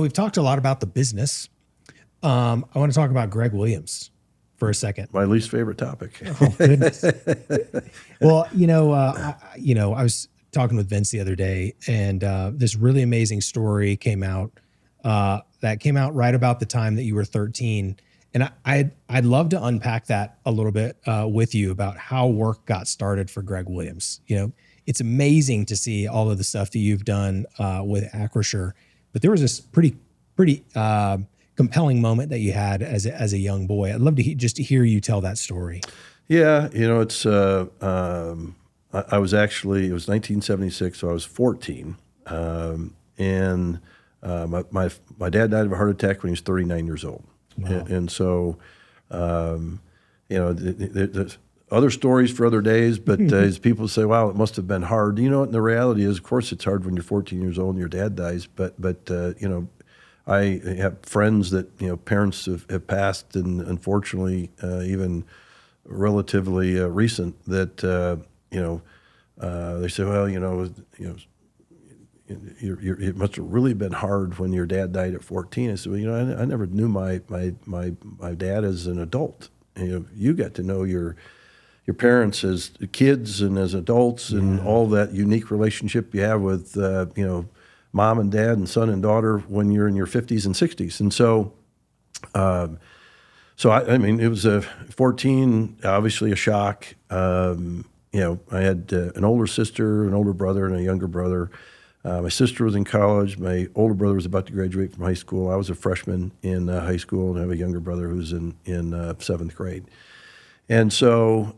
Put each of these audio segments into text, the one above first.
we've talked a lot about the business. I want to talk about Greg Williams for a second. My least favorite topic. Oh, goodness. Well, I was talking with Vince the other day, and this really amazing story came out that came out right about the time that you were 13. And I'd love to unpack that a little bit with you about how work got started for Greg Williams. It's amazing to see all of the stuff that you've done with Acrisure, but there was this pretty compelling moment that you had as a young boy. I'd love to just to hear you tell that story. Yeah, it's I was actually, it was 1976, so I was 14, and my dad died of a heart attack when he was 39 years old. Wow. And so, there's other stories for other days, but as people say, wow, it must have been hard. And the reality is, of course, it's hard when you're 14 years old and your dad dies, but I have friends that, parents have passed, and unfortunately, even relatively recent, that, they say, well, it must have really been hard when your dad died at 14. I said, well, I never knew my dad as an adult. You got to know your parents as kids and as adults, and all that unique relationship you have with, mom and dad and son and daughter when you're in your 50s and 60s. And so, it was a 14, obviously a shock. I had an older sister, an older brother, and a younger brother. My sister was in college. My older brother was about to graduate from high school. I was a freshman in high school, and I have a younger brother who's in seventh grade. And so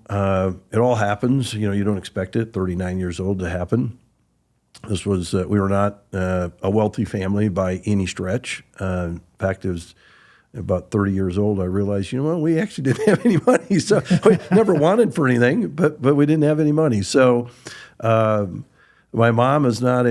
it all happens. You don't expect it, 39 years old, to happen. This was, we were not a wealthy family by any stretch. In fact, it was about 30 years old, I realized, we actually didn't have any money. So we never wanted for anything, but we didn't have any money. So my mom is not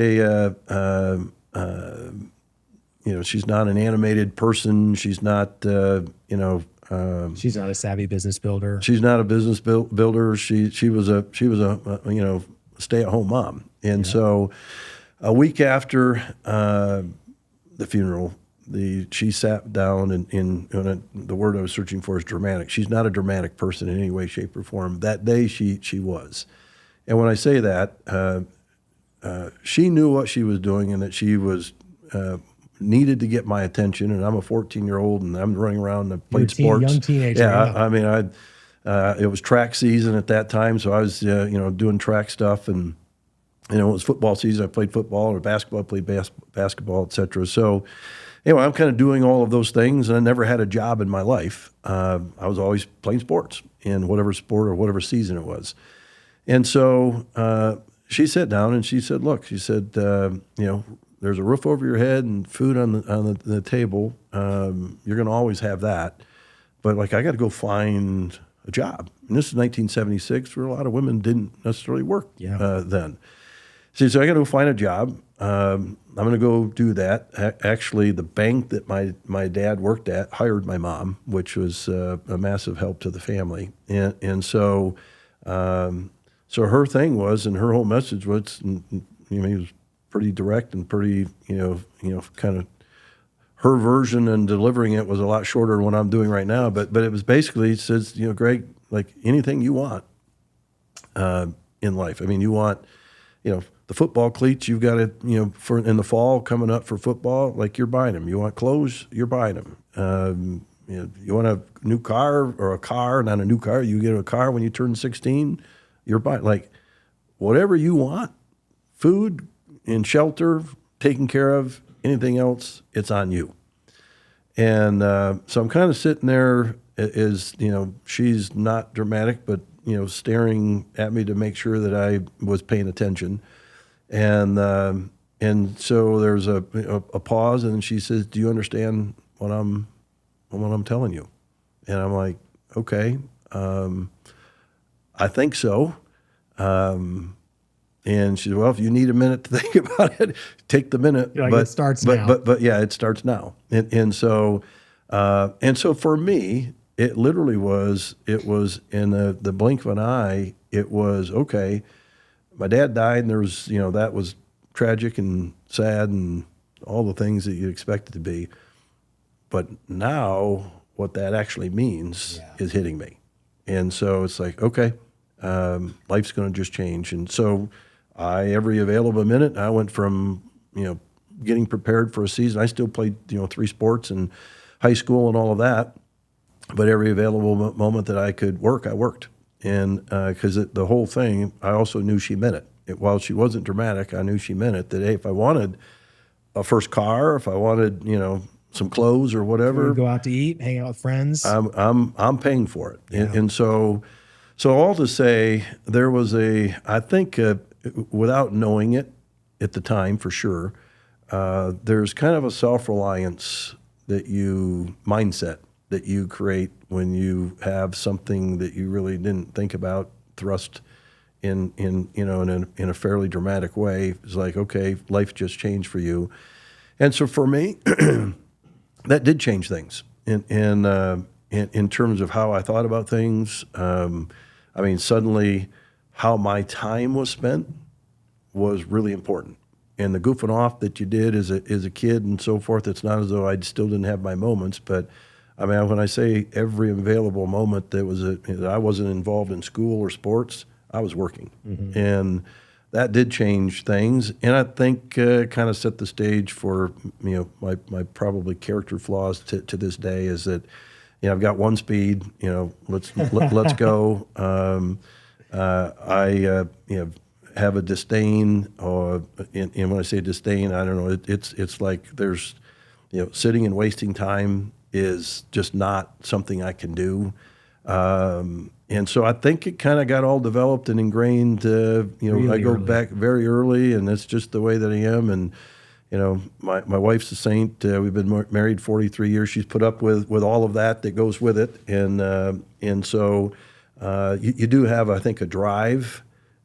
she's not an animated person. She's not, she's not a savvy business builder. She's not a business builder. She was a stay-at-home mom. And so a week after the funeral, she sat down, and the word I was searching for is dramatic. She's not a dramatic person in any way, shape, or form. That day she was. And when I say that, she knew what she was doing, and that she was needed to get my attention. And I'm a 14-year-old, and I'm running around and played sports. Young teenager. Yeah. It was track season at that time, so I was doing track stuff, and it was football season. I played football, or basketball. I played basketball, et cetera. So anyway, I'm kind of doing all of those things, and I never had a job in my life. I was always playing sports in whatever sport or whatever season it was. And so she sat down and she said, look, she said, there's a roof over your head and food on the table. You're going to always have that. But I got to go find a job. And this is 1976, where a lot of women didn't necessarily work then. So I got to go find a job. I'm going to go do that. Actually, the bank that my dad worked at hired my mom, which was a massive help to the family. And so her thing was, and her whole message was, he was pretty direct and pretty, kind of, her version and delivering it was a lot shorter than what I'm doing right now. But it was basically, it says, Greg, anything you want in life. You want, the football cleats you've got to, for in the fall coming up for football, you're buying them. You want clothes, you're buying them. You want a new car, or a car, not a new car. You get a car when you turn 16, you're buying, whatever you want, food and shelter, taken care of, anything else, it's on you. And so I'm kind of sitting there as, she's not dramatic, but, staring at me to make sure that I was paying attention. And so there's a pause, and she says, do you understand what I'm telling you? And I'm like, okay, I think so. And she said, well, if you need a minute to think about it, take the minute. It starts now. But yeah, it starts now. And so for me, it literally was in the blink of an eye, it was, okay, my dad died, and there was, that was tragic and sad and all the things that you expect it to be. But now what that actually means is hitting me. And so it's like, okay, life's going to just change. And so every available minute, I went from, getting prepared for a season. I still played, 3 sports in high school and all of that. But every available moment that I could work, I worked. And because the whole thing, I also knew she meant it. While she wasn't dramatic, I knew she meant it. That, hey, if I wanted a first car, if I wanted, some clothes or whatever, Go out to eat, hang out with friends. I'm paying for it. Yeah. And so all to say, there was I think without knowing it at the time for sure, there's kind of a self-reliance mindset that you create when you have something that you really didn't think about thrust in a fairly dramatic way. It's like, okay, life just changed for you. And so for me, that did change things in terms of how I thought about things. Suddenly how my time was spent was really important. And the goofing off that you did as a kid and so forth, it's not as though I still didn't have my moments, but when I say every available moment that I wasn't involved in school or sports, I was working. Mm-hmm. And that did change things. And I think kind of set the stage for, my probably character flaws to this day is that, I've got one speed, let's go. I have a disdain, and when I say disdain, I don't know, it's like there's, sitting and wasting time is just not something I can do. And so I think it kind of got all developed and ingrained, really I go early. Back very early, and that's just the way that I am. And, my wife's a saint. We've been married 43 years. She's put up with all of that goes with it. And so you do have, I think, a drive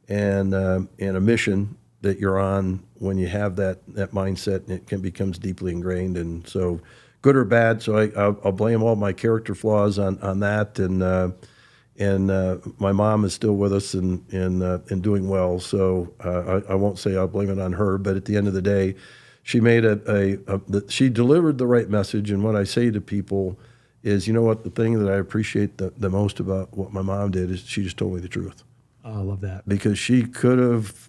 and a mission that you're on when you have that mindset, and it becomes deeply ingrained. And so good or bad, so I'll blame all my character flaws on that. And my mom is still with us and doing well. So I won't say I'll blame it on her, but at the end of the day, she made she delivered the right message. And what I say to people is, the thing that I appreciate the most about what my mom did is she just told me the truth. Oh, I love that. Because she could have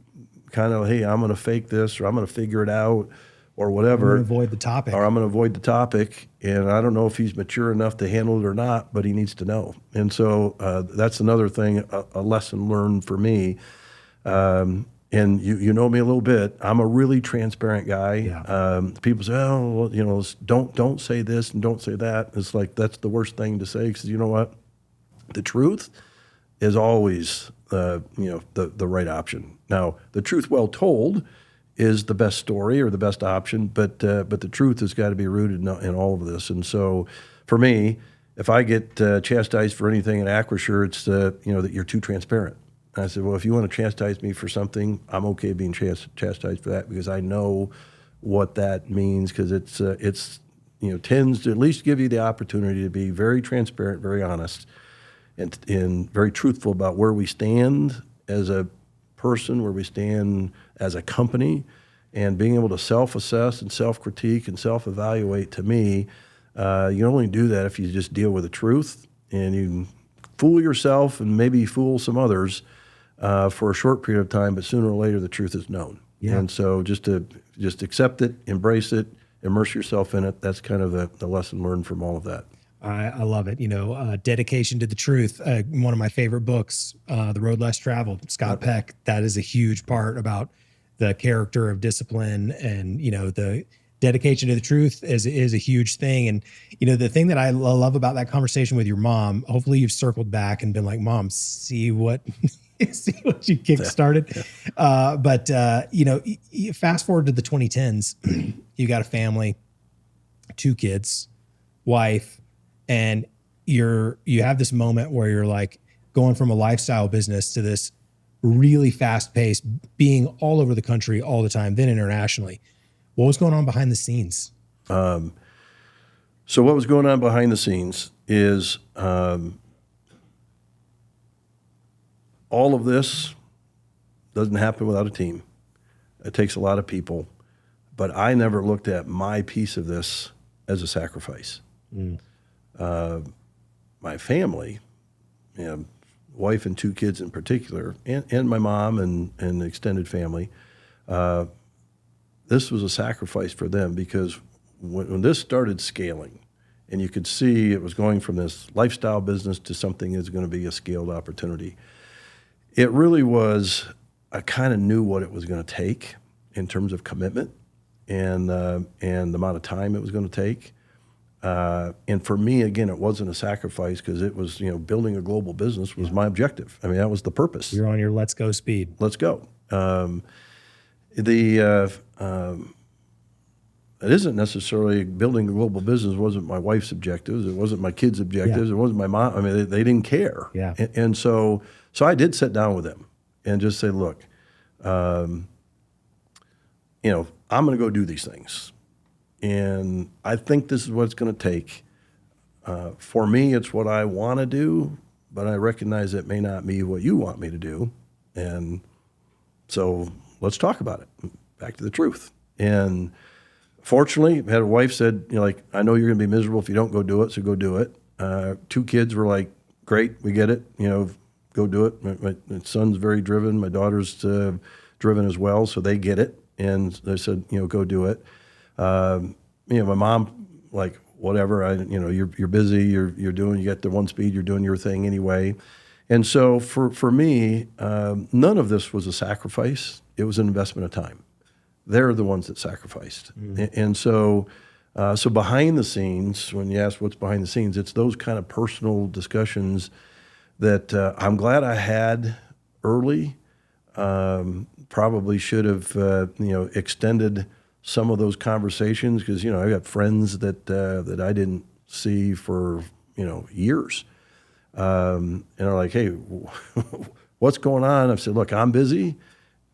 kind of, hey, I'm going to fake this, or I'm going to figure it out, or whatever. I'm going to avoid the topic. Or I'm going to avoid the topic, and I don't know if he's mature enough to handle it or not, but he needs to know. And so that's another thing, a lesson learned for me. And you know me a little bit. I'm a really transparent guy. Yeah. People say, oh, well, don't say this and don't say that. It's like that's the worst thing to say, because you know what? The truth is always the right option. Now, the truth well told is the best story or the best option, but the truth has got to be rooted in all of this. And so, for me, if I get chastised for anything in Acrisure, it's that you're too transparent. And I said, well, if you want to chastise me for something, I'm okay being chastised for that, because I know what that means, because it's tends to at least give you the opportunity to be very transparent, very honest, and very truthful about where we stand as a person, where we stand as a company, and being able to self-assess and self-critique and self-evaluate. To me, you can only do that if you just deal with the truth, and you can fool yourself and maybe fool some others for a short period of time, but sooner or later the truth is known. Yeah. And so just accept it, embrace it, immerse yourself in it. That's kind of the lesson learned from all of that. I love it. Dedication to the truth. One of my favorite books, The Road Less Traveled, Scott Peck. That is a huge part about the character of discipline, and the dedication to the truth is a huge thing. And the thing that I love about that conversation with your mom, hopefully you've circled back and been like, Mom, see what you kickstarted. Yeah. But you fast forward to the 2010s, you got a family, 2 kids, wife. And you have this moment where you're like going from a lifestyle business to this really fast pace, being all over the country all the time, then internationally. What was going on behind the scenes? So what was going on behind the scenes is all of this doesn't happen without a team. It takes a lot of people. but I never looked at my piece of this as a sacrifice. My family, you know, wife and 2 kids in particular, and my mom and the extended family, this was a sacrifice for them, because when this started scaling, and you could see it was going from this lifestyle business to something that's going to be a scaled opportunity, it really was, I kind of knew what it was going to take in terms of commitment and the amount of time it was going to take. And for me, again, it wasn't a sacrifice, because it was, you know, building a global business was my objective. I mean, that was the purpose. You're on your let's go speed. Let's go. It isn't necessarily building a global business. Wasn't my wife's objectives. It wasn't my kids' objectives. It wasn't my mom. I mean, they didn't care. Yeah. And so I did sit down with them and just say, look, you know, I'm going to go do these things. And I think this is what it's going to take. For me, it's what I want to do, but I recognize it may not be what you want me to do. And so let's talk about it. Back to the truth. And fortunately, I had a wife said, you know, like, I know you're going to be miserable if you don't go do it, so go do it. 2 kids were like, great, we get it. You know, go do it. My son's very driven. My daughter's driven as well, so they get it. And they said, you know, go do it. You know, my mom, like, whatever, you know, you're busy, you get the one speed, you're doing your thing anyway. And so for me, none of this was a sacrifice. It was an investment of time. They're the ones that sacrificed. And so behind the scenes, when you ask what's behind the scenes, it's those kind of personal discussions that I'm glad I had early. Probably should have, you know, extended some of those conversations, because, you know, I got friends that I didn't see for, you know, years. And they're like, hey, what's going on? I've said, look, I'm busy,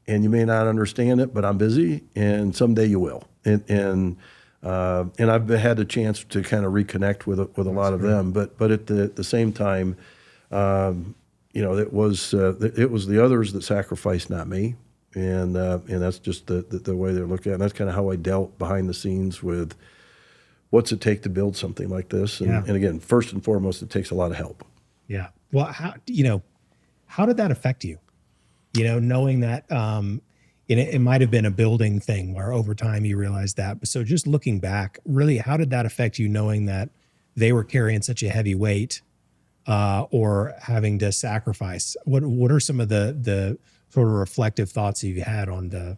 and you may not understand it, but I'm busy, and someday you will. And I've had a chance to kind of reconnect with a lot of them. But at the same time, you know, it was the others that sacrificed, not me. And that's just the way they look at it. And that's kind of how I dealt behind the scenes with what's it take to build something like this. And again, first and foremost, it takes a lot of help. Yeah. Well, how did that affect you? You know, knowing that, it might have been a building thing where over time you realized that. So just looking back, really, how did that affect you, knowing that they were carrying such a heavy weight, or having to sacrifice? What are some of the sort of reflective thoughts you've had on the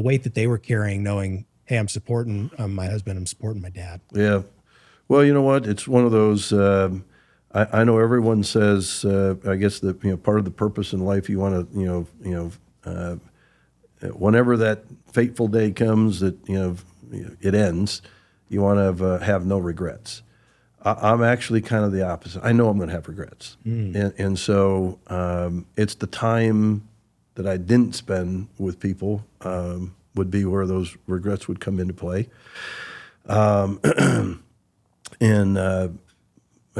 weight that they were carrying, knowing, hey, I'm supporting my husband, I'm supporting my dad? Yeah. Well, you know what? It's one of those, I know everyone says, I guess that, you know, part of the purpose in life, you want to, whenever that fateful day comes that, you know, it ends, you want to have no regrets. I'm actually kind of the opposite. I know I'm going to have regrets. And so it's the time that I didn't spend with people would be where those regrets would come into play. I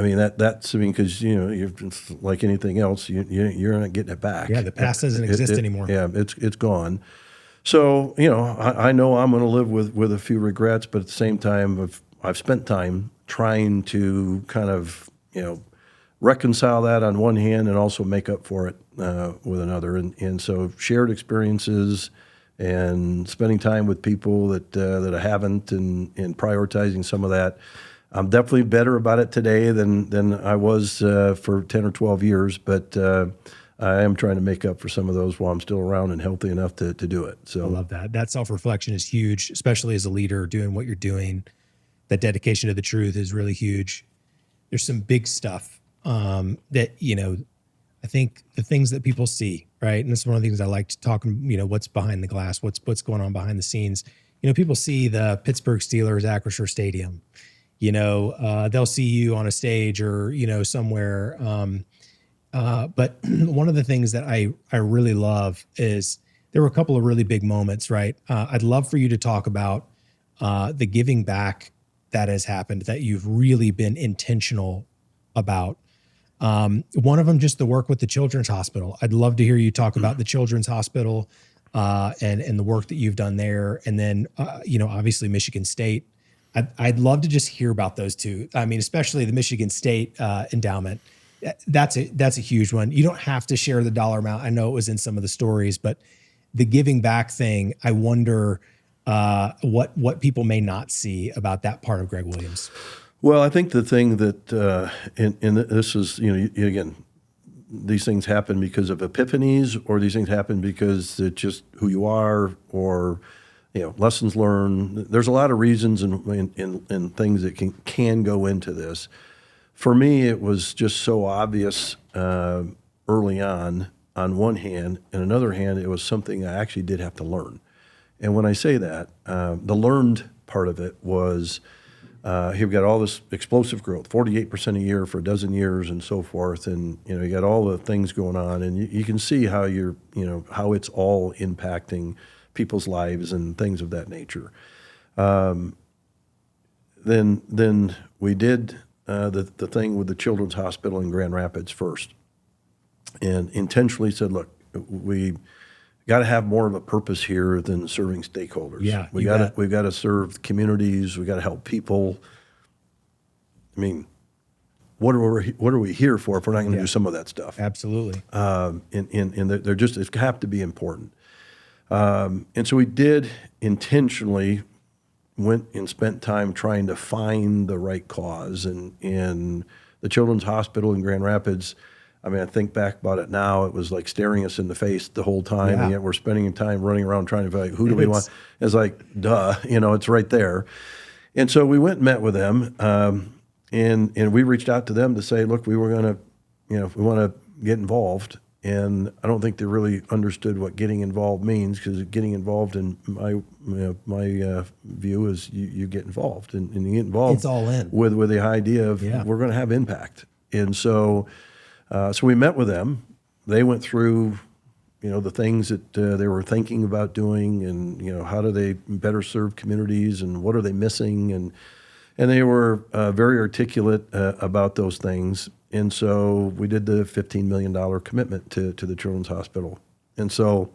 mean, that's, I mean, because, you know, you're just like anything else, you're not getting it back. Yeah, the past doesn't exist anymore. Yeah, it's gone. So, you know, I know I'm going to live with a few regrets, but at the same time, I've spent time trying to kind of, you know, reconcile that on one hand and also make up for it with another. And so shared experiences and spending time with people that I haven't, and prioritizing some of that. I'm definitely better about it today than I was for 10 or 12 years, but I am trying to make up for some of those while I'm still around and healthy enough to do it. So I love that. That self-reflection is huge, especially as a leader doing what you're doing. That dedication to the truth is really huge. There's some big stuff that, you know, I think the things that people see, right? And this is one of the things I like to talk, you know, what's behind the glass, what's going on behind the scenes. You know, people see the Pittsburgh Steelers Acrisure Stadium. You know, they'll see you on a stage or, you know, somewhere. But one of the things that I really love is there were a couple of really big moments, right? I'd love for you to talk about the giving back that has happened, that you've really been intentional about. One of them, just the work with the Children's Hospital. I'd love to hear you talk about the Children's Hospital, and the work that you've done there. And then, obviously Michigan State. I'd love to just hear about those two. I mean, especially the Michigan State endowment. That's a huge one. You don't have to share the dollar amount. I know it was in some of the stories, but the giving back thing, I wonder what people may not see about that part of Greg Williams. Well, I think the thing that, and this is, again, these things happen because of epiphanies, or these things happen because it's just who you are, or lessons learned. There's a lot of reasons and things that can go into this. For me, it was just so obvious early on one hand, and another hand, it was something I actually did have to learn. And when I say that, the learned part of it was, here we've got all this explosive growth, 48% a year for a dozen years and so forth. And, you got all the things going on, and you can see how how it's all impacting people's lives and things of that nature. Then we did the thing with the Children's Hospital in Grand Rapids first, and intentionally said, look, we got to have more of a purpose here than serving stakeholders. Yeah, we've got to serve communities. We got to help people. I mean, what are we here for if we're not going to do some of that stuff? Absolutely. And they're just, it have to be important. And so we did intentionally went and spent time trying to find the right cause. And in the Children's Hospital in Grand Rapids, I mean, I think back about it now, it was like staring us in the face the whole time. Yeah. And yet we're spending time running around trying to find, who do we want? It's like, duh, it's right there. And so we went and met with them. And we reached out to them to say, look, we were going to, we want to get involved. And I don't think they really understood what getting involved means, because getting involved in my view is you get involved and you get involved. It's all in with the idea of we're going to have impact. And so we met with them. They went through the things that they were thinking about doing, and how do they better serve communities, and what are they missing, and they were very articulate about those things. And so we did the $15 million commitment to the Children's Hospital. And so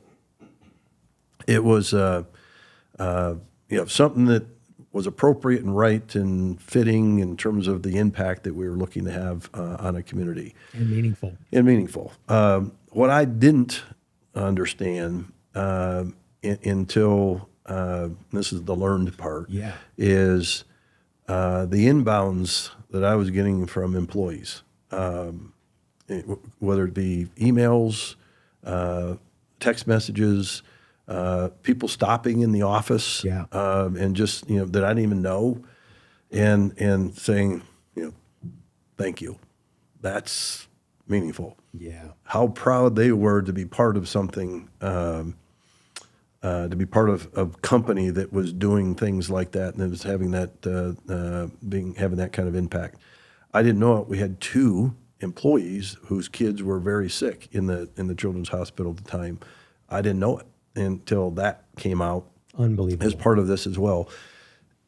it was something that was appropriate and right and fitting in terms of the impact that we were looking to have on a community. And meaningful. What I didn't understand until this is the learned part, is the inbounds that I was getting from employees. Whether it be emails, text messages, people stopping in the office, and just that I didn't even know, and saying, thank you. That's meaningful. Yeah. How proud they were to be part of something, to be part of a company that was doing things like that, and it was having that having that kind of impact. I didn't know it. We had 2 employees whose kids were very sick in the Children's Hospital at the time. I didn't know it until that came out. Unbelievable. As part of this as well.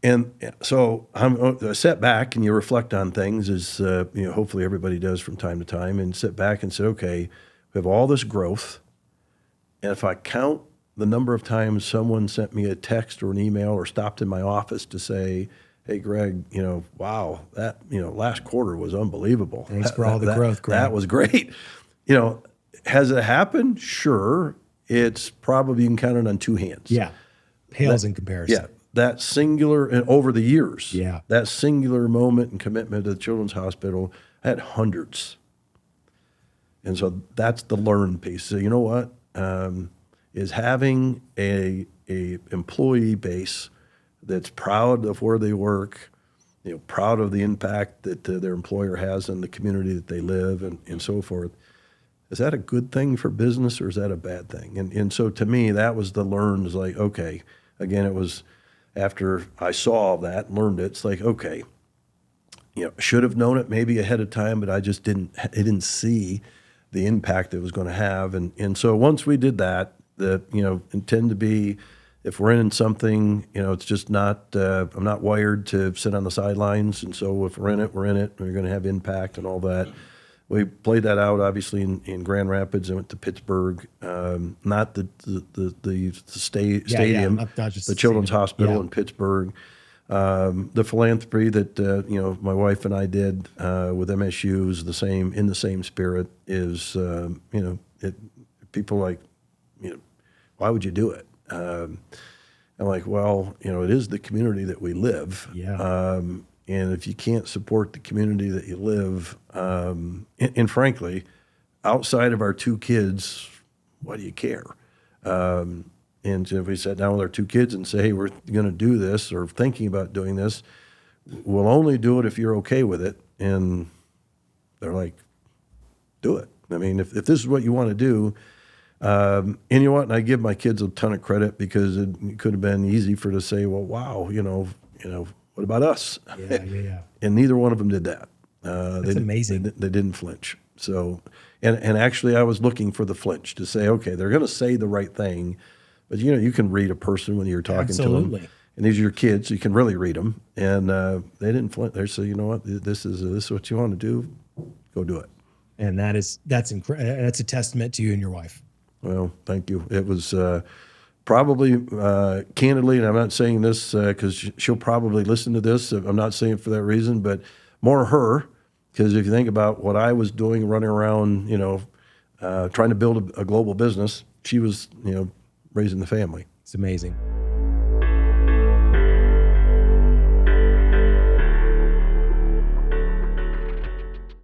And so I sat back, and you reflect on things, as hopefully everybody does from time to time, and sit back and say, okay, we have all this growth, and if I count the number of times someone sent me a text or an email or stopped in my office to say, hey, Greg, wow, that, last quarter was unbelievable. Thanks for all the growth, Greg. That was great. Has it happened? Sure. It's probably, you can count it on 2 hands. Yeah. Pales in comparison. Yeah. That singular, and over the years, that singular moment and commitment to the Children's Hospital, I had hundreds. And so that's the learn piece. So you know what? Is having a employee base that's proud of where they work, proud of the impact that their employer has on the community that they live and so forth. Is that a good thing for business, or is that a bad thing? And so to me, that was the learn. Is like, okay, again, it was after I saw that, learned it. It's like, okay, should have known it maybe ahead of time, but I just didn't see the impact it was going to have. And so once we did that, intend to be, if we're in something, it's just not, I'm not wired to sit on the sidelines. And so if we're in it, we're in it. We're going to have impact and all that. we played that out obviously in Grand Rapids. I went to Pittsburgh, not the stadium, not just the the Children's stadium. Hospital Yeah. in Pittsburgh. The philanthropy that my wife and I did with MSU is in the same spirit. Is people like, why would you do it? I'm like, well, it is the community that we live. Yeah. And if you can't support the community that you live, and frankly, outside of our two kids, why do you care? And so if we sat down with our two kids and say, hey, we're going to do this or thinking about doing this, we'll only do it if you're okay with it. And they're like, do it. I mean, if this is what you want to do, and you know what? And I give my kids a ton of credit because it could have been easy for to say, well, wow, what about us? Yeah. And neither one of them did that. That's amazing. They didn't flinch. So, and actually, I was looking for the flinch to say, okay, they're going to say the right thing, but you can read a person when you're talking to Absolutely. them. And these are your kids, so you can really read them. And they didn't flinch. They said, you know what? This is what you want to do. Go do it. And that's a testament to you and your wife. Well, thank you. It was probably, candidly, and I'm not saying this because she'll probably listen to this. I'm not saying it for that reason, but more her, because if you think about what I was doing, running around, trying to build a global business, she was, raising the family. It's amazing.